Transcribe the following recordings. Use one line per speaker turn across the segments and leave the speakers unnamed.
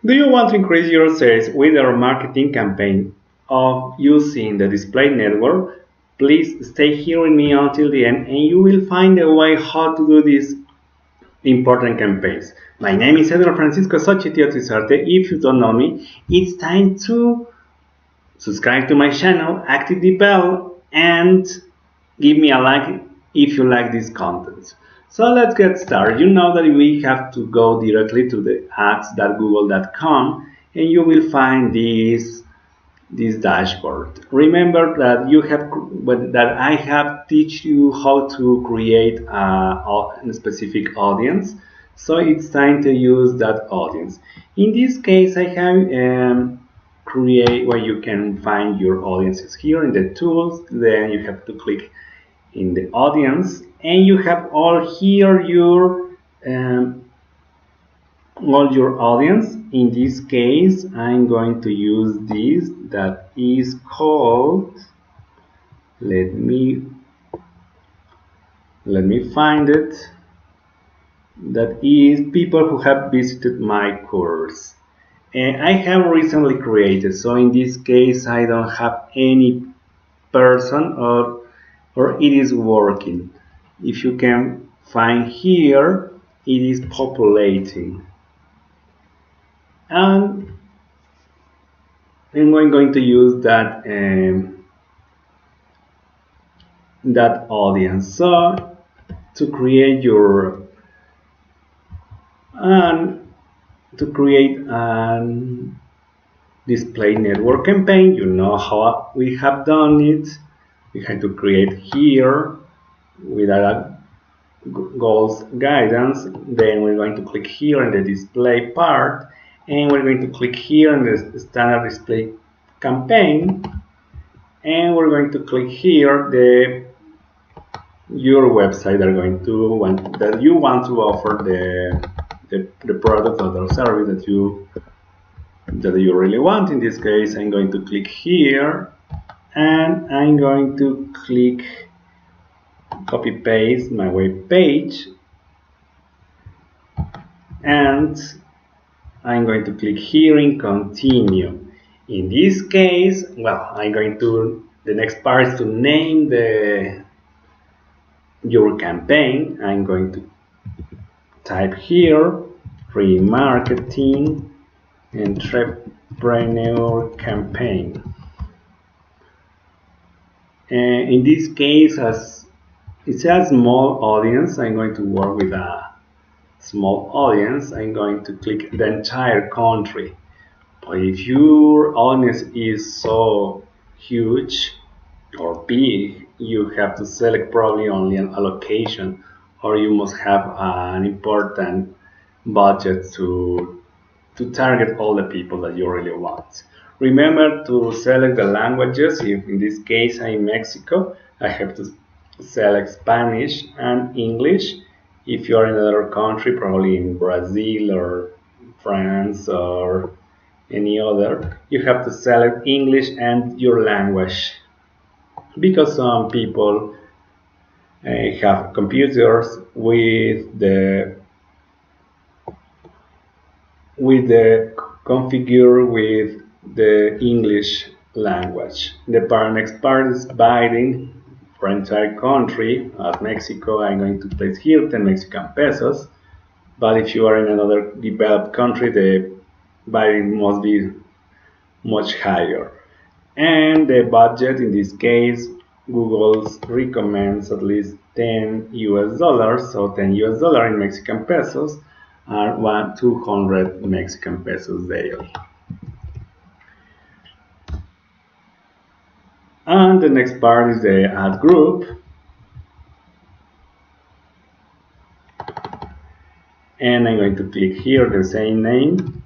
Do you want to increase your sales with a marketing campaign of using the display network? Please stay here with me until the end and you will find a way how to do these important campaigns. My name is Pedro Francisco Xochitl. If you don't know me, it's time to subscribe to my channel, activate the bell, and give me a like if you like this content. So let's get started. You know that we have to go directly to the ads.google.com and you will find this dashboard. Remember that I have teach you how to create a specific audience. So it's time to use that audience. In this case, I have create where you can find your audiences here in the tools. Then you have to click in the audience, and you have all here um, all your audience. In this case, I'm going to use this that is called, let me find it, that is people who have visited my course. And I have recently created, so in this case I don't have any person, or it is working. If you can find here, it is populating. And I'm going to use that audience. So to create your to create an display network campaign, you know how we have done it. We have to create here with a goals guidance. Then we're going to click here in the display part, and we're going to click here in the standard display campaign, and we're going to click here your website that you want to offer the product or the service that you really want. In this case, I'm going to click here, and I'm going to click copy paste my web page, and I'm going to click here in continue. In this case, well, the next part is to name your campaign. I'm going to type here Remarketing Entrepreneur Campaign. And in this case, as it's a small audience, I'm going to work with a small audience. I'm going to click the entire country. But if your audience is so huge or big, you have to select probably only an allocation, or you must have an important budget to target all the people that you really want. Remember to select the languages. If in this case I'm in Mexico, I have to select Spanish and English. If you're in another country, probably in Brazil or France or any other, you have to select English and your language, because some people have computers with the configure with the English language. The next part is buying for entire country. As Mexico, I'm going to place here 10 Mexican pesos. But if you are in another developed country, the buying must be much higher. And the budget in this case, Google recommends at least 10 US dollars, so 10 US dollars in Mexican pesos are 200 Mexican pesos daily. And the next part is the ad group. And I'm going to click here the same name.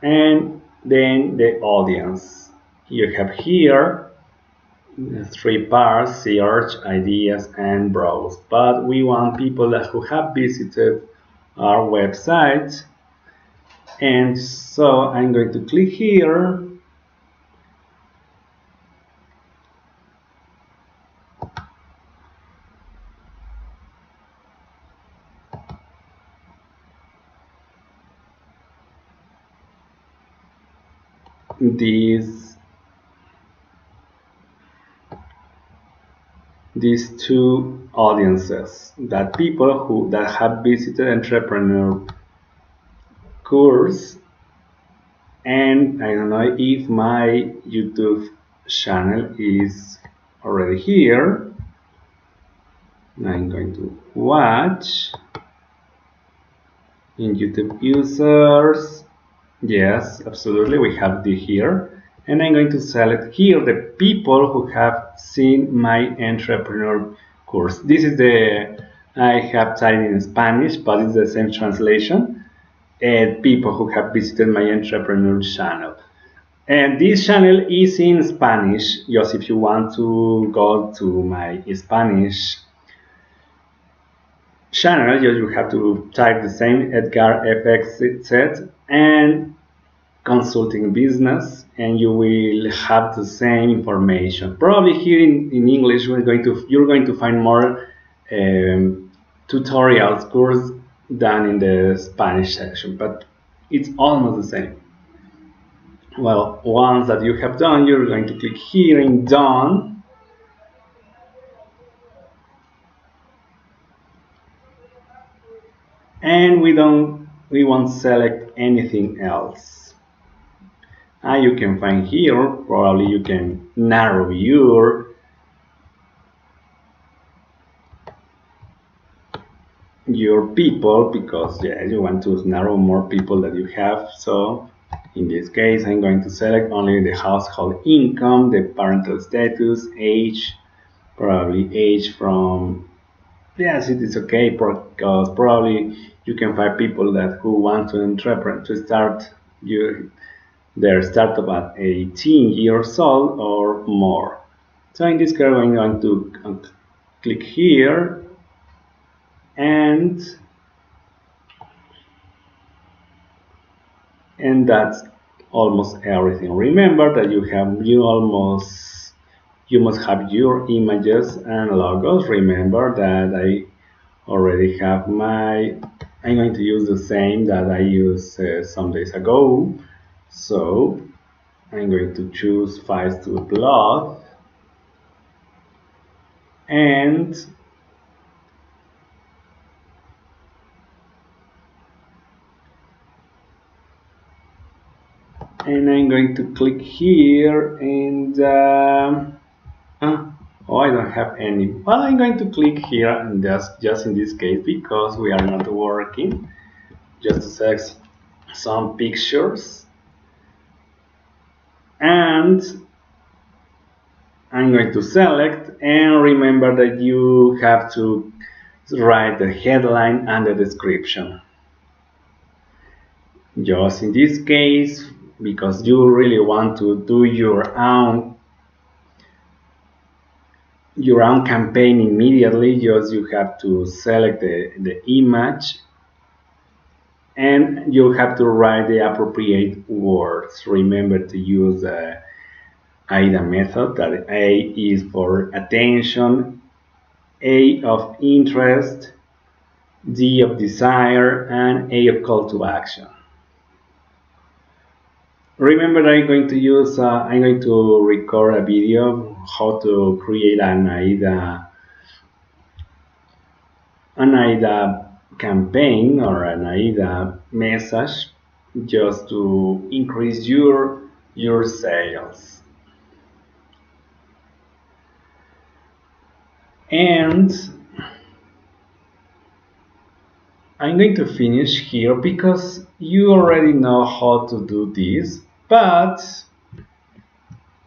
And then the audience. You have here 3 parts: search, ideas, and browse. But we want people who have visited our website. And so I'm going to click here. these two audiences, that people that have visited entrepreneur course. And I don't know if my YouTube channel is already here. I'm going to watch in YouTube users. Yes, absolutely, we have the here. And I'm going to select here the people who have seen my entrepreneur course. This is I have typed in Spanish, but it's the same translation. And people who have visited my entrepreneur channel. And this channel is in Spanish. Just if you want to go to my Spanish channel, you have to type the same Edgar FX and consulting business, and you will have the same information. Probably here in English, you're going to find more tutorials course than in the Spanish section, but it's almost the same. Well, once that you have done, you're going to click here in done. And we won't select anything else. And you can find here, probably you can narrow your people, because yeah, you want to narrow more people that you have. So in this case, I'm going to select only the household income, the parental status, age, probably age from, yes, it is okay, because probably you can find people who want to start their startup at 18 years old or more. So in this case, I'm going to click here, and that's almost everything. Remember that you must have your images and logos. Remember that I already have I'm going to use the same that I used some days ago. So I'm going to choose files to upload, and I'm going to click here, and oh, I don't have any. Well, I'm going to click here, and just in this case, because we are not working, just to select some pictures, and I'm going to select, and remember that you have to write the headline and the description. Just in this case, because you really want to do your own campaign immediately, just you have to select the image, and you have to write the appropriate words. Remember to use the AIDA method, that A is for attention, A of interest, D of desire, and A of call to action. Remember, I'm going to record a video how to create an AIDA campaign or an AIDA message, just to increase your sales. And I'm going to finish here because you already know how to do this. But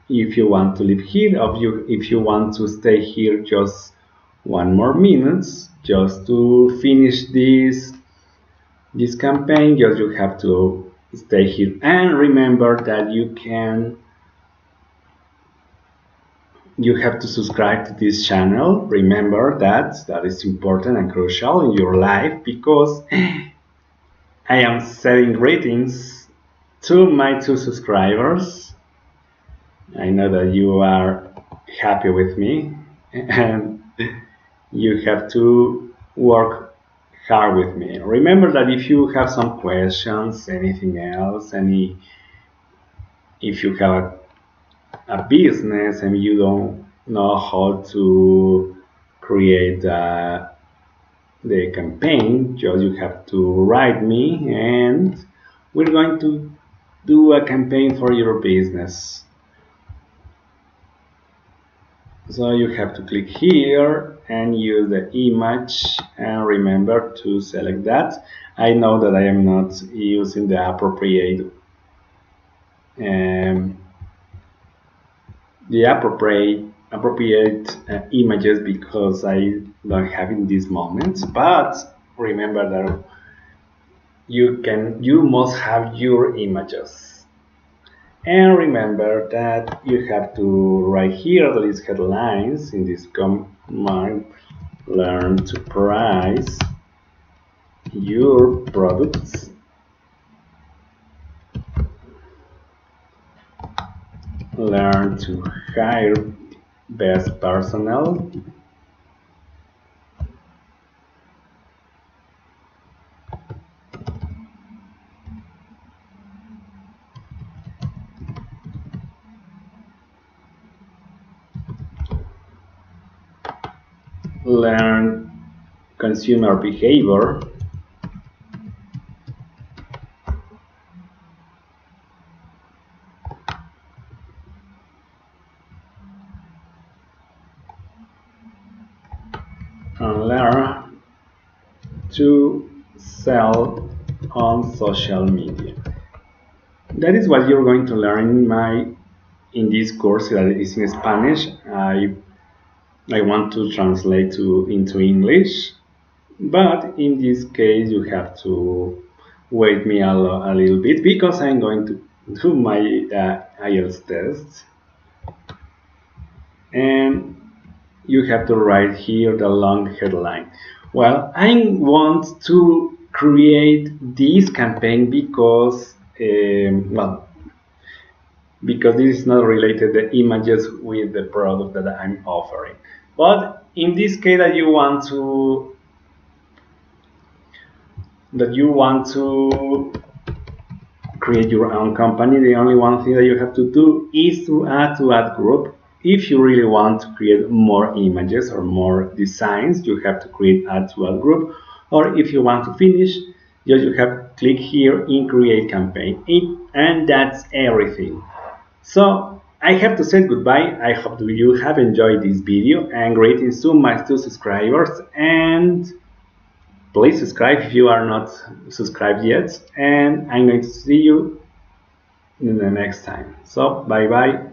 if you want to leave here, if you want to stay here just 1 more minute, just to finish this campaign, you have to stay here. And remember that you have to subscribe to this channel. Remember that is important and crucial in your life, because I am setting ratings to my 2 subscribers. I know that you are happy with me, and you have to work hard with me. Remember that if you have some questions, anything else, any if you have a business and you don't know how to create the campaign, just you have to write me and we're going to do a campaign for your business. So you have to click here and use the image and remember to select that. I know that I am not using the appropriate um, images because I don't have in this moment, but remember that you must have your images. And remember that you have to write here these headlines in this command: learn to price your products, learn to hire best personnel, learn consumer behavior, and learn to sell on social media. That is what you're going to learn in this course that is in Spanish. I want to translate into English, but in this case you have to wait me a little bit because I'm going to do my IELTS test, and you have to write here the long headline. Well, I want to create this campaign because because this is not related the images with the product that I'm offering. But in this case that you want to create your own company, the only one thing that you have to do is to add group. If you really want to create more images or more designs, you have to create add to add group. Or if you want to finish, you have to click here in create campaign, and that's everything. So I have to say goodbye. I hope that you have enjoyed this video, and greetings to my 2 subscribers, and please subscribe if you are not subscribed yet, and I'm going to see you in the next time. So bye bye.